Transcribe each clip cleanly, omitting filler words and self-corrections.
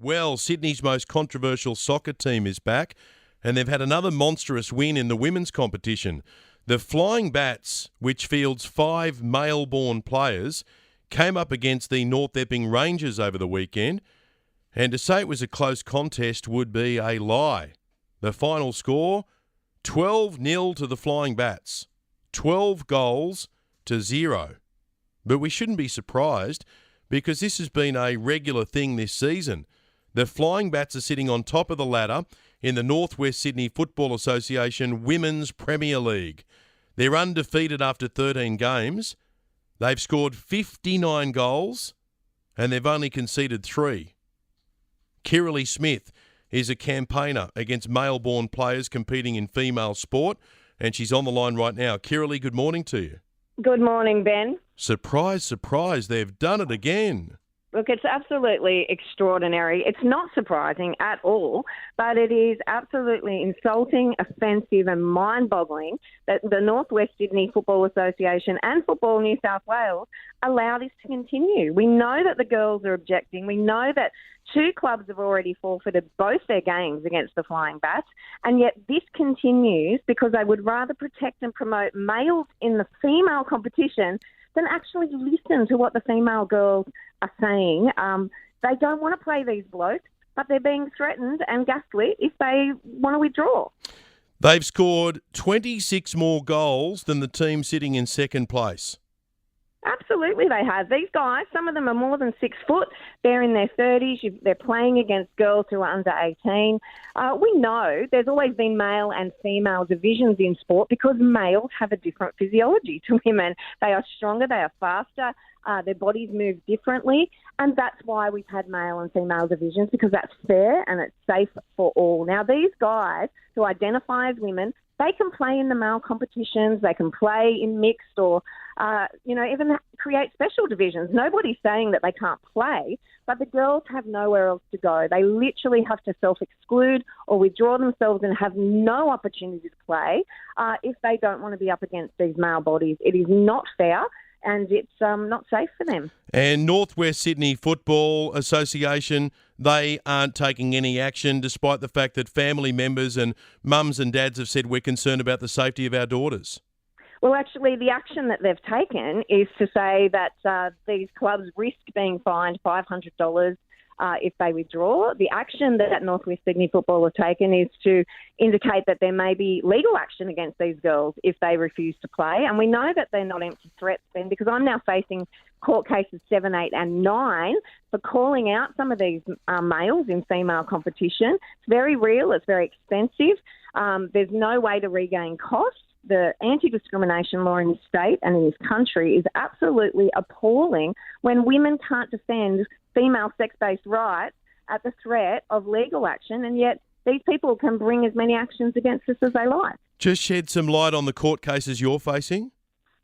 Well, Sydney's most controversial soccer team is back, and they've had another monstrous win in the women's competition. The Flying Bats, which fields 5 male-born players, came up against the North Epping Rangers over the weekend, and to say it was a close contest would be a lie. The final score, 12-0 to the Flying Bats. 12 goals to 0. But we shouldn't be surprised because this has been a regular thing this season. The Flying Bats are sitting on top of the ladder in the North West Sydney Football Association Women's Premier League. They're undefeated after 13 games. They've scored 59 goals and they've only conceded 3. Kirralie Smith is a campaigner against male-born players competing in female sport, and she's on the line right now. Kirralie, good morning to you. Good morning, Ben. Surprise, surprise, they've done it again. Look, it's absolutely extraordinary. It's not surprising at all, but it is absolutely insulting, offensive and mind-boggling that the North West Sydney Football Association and Football New South Wales allow this to continue. We know that the girls are objecting. We know that 2 clubs have already forfeited both their games against the Flying Bats, and yet this continues because they would rather protect and promote males in the female competition than actually listen to what the female girls are saying. They don't want to play these blokes, but they're being threatened and gaslit if they want to withdraw. They've scored 26 more goals than the team sitting in second place. Absolutely they have. These guys, some of them are more than 6 foot. They're in their 30s. They're playing against girls who are under 18. We know there's always been male and female divisions in sport because males have a different physiology to women. They are stronger, they are faster, their bodies move differently, and that's why we've had male and female divisions, because that's fair and it's safe for all. Now, these guys who identify as women, they can play in the male competitions, they can play in mixed or, even create special divisions. Nobody's saying that they can't play, but the girls have nowhere else to go. They literally have to self-exclude or withdraw themselves and have no opportunity to play if they don't want to be up against these male bodies. It is not fair. And it's not safe for them. And North West Sydney Football Association, they aren't taking any action despite the fact that family members and mums and dads have said we're concerned about the safety of our daughters. Well, actually, the action that they've taken is to say that these clubs risk being fined $500 if they withdraw. The action that North West Sydney Football have taken is to indicate that there may be legal action against these girls if they refuse to play. And we know that they're not empty threats, Ben, because I'm now facing court cases 7, 8 and 9 for calling out some of these males in female competition. It's very real. It's very expensive. There's no way to regain costs. The anti-discrimination law in this state and in this country is absolutely appalling when women can't defend female sex-based rights at the threat of legal action, and yet these people can bring as many actions against us as they like. Just shed some light on the court cases you're facing.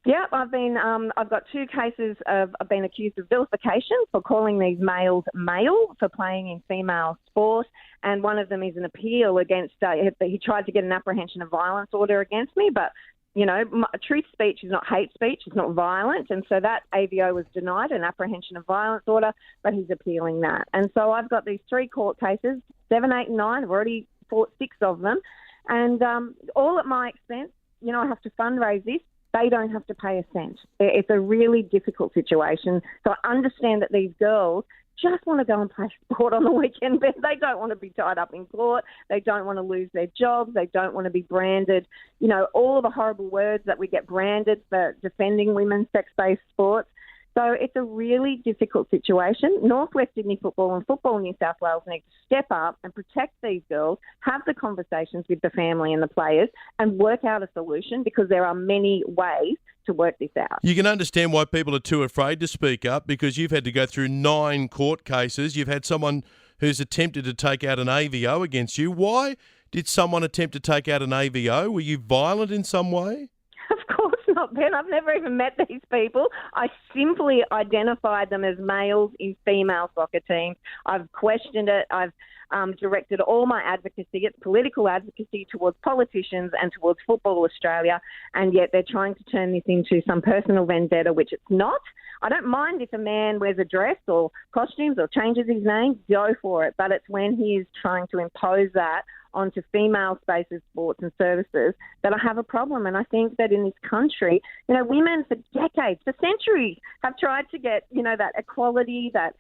Yeah, I've got 2 cases of I've been accused of vilification for calling these males male for playing in female sport, and one of them is an appeal against. He tried to get an apprehension of violence order against me, but truth speech is not hate speech; it's not violent, and so that AVO was denied an apprehension of violence order, but he's appealing that, and so I've got these 3 court cases, 7, 8, and 9. I've already fought 6 of them, and all at my expense. I have to fundraise this. They don't have to pay a cent. It's a really difficult situation. So I understand that these girls just want to go and play sport on the weekend, but they don't want to be tied up in court. They don't want to lose their jobs. They don't want to be branded. All of the horrible words that we get branded for defending women's sex-based sports. So it's a really difficult situation. North West Sydney Football and Football New South Wales need to step up and protect these girls, have the conversations with the family and the players, and work out a solution, because there are many ways to work this out. You can understand why people are too afraid to speak up, because you've had to go through 9 court cases. You've had someone who's attempted to take out an AVO against you. Why did someone attempt to take out an AVO? Were you violent in some way? Of course not, Ben. I've never even met these people. I simply identified them as males in female soccer teams. I've questioned it. I've directed all my advocacy, it's political advocacy, towards politicians and towards Football Australia, and yet they're trying to turn this into some personal vendetta, which it's not. I don't mind if a man wears a dress or costumes or changes his name, go for it. But it's when he is trying to impose that onto female spaces, sports and services that I have a problem. And I think that in this country, women for decades, for centuries, have tried to get, that equality, that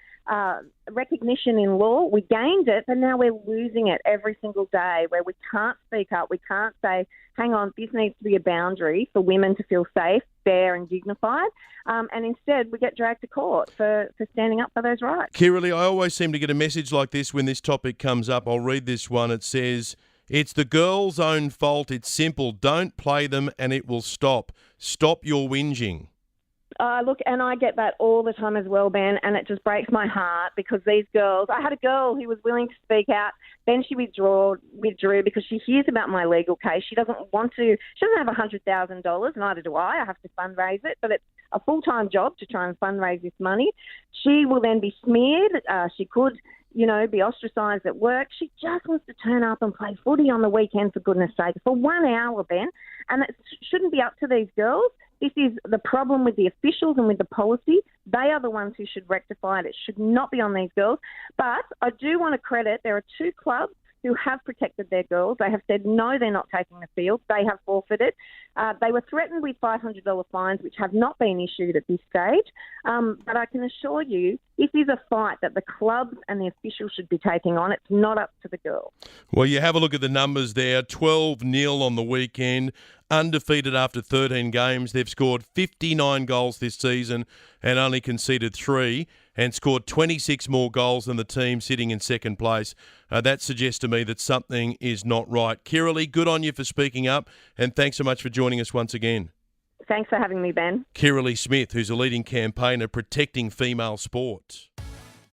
recognition in law. We gained it, but now we're losing it every single day, where we can't speak up. We can't say, hang on, this needs to be a boundary for women to feel safe, fair and dignified. And instead, we get dragged to court for standing up for those rights. Kirralie, I always seem to get a message like this when this topic comes up. I'll read this one. It says, it's the girl's own fault. It's simple. Don't play them and it will stop. Stop your whinging. Look, and I get that all the time as well, Ben, and it just breaks my heart because these girls, I had a girl who was willing to speak out, then she withdrew because she hears about my legal case. She doesn't have $100,000, neither do I. I have to fundraise it, but it's a full-time job to try and fundraise this money. She will then be smeared. She could be ostracised at work. She just wants to turn up and play footy on the weekend, for goodness sake, for 1 hour, Ben. And it shouldn't be up to these girls. This is the problem with the officials and with the policy. They are the ones who should rectify it. It should not be on these girls. But I do want to credit, there are 2 clubs who have protected their girls. They have said, no, they're not taking the field. They have forfeited. They were threatened with $500 fines, which have not been issued at this stage. But I can assure you, this is a fight that the clubs and the officials should be taking on. It's not up to the girls. Well, you have a look at the numbers there. 12-0 on the weekend. Undefeated after 13 games. They've scored 59 goals this season and only conceded 3 and scored 26 more goals than the team sitting in second place. That suggests to me that something is not right. Kirralie, good on you for speaking up and thanks so much for joining us once again. Thanks for having me, Ben. Kirralie Smith, who's a leading campaigner protecting female sport.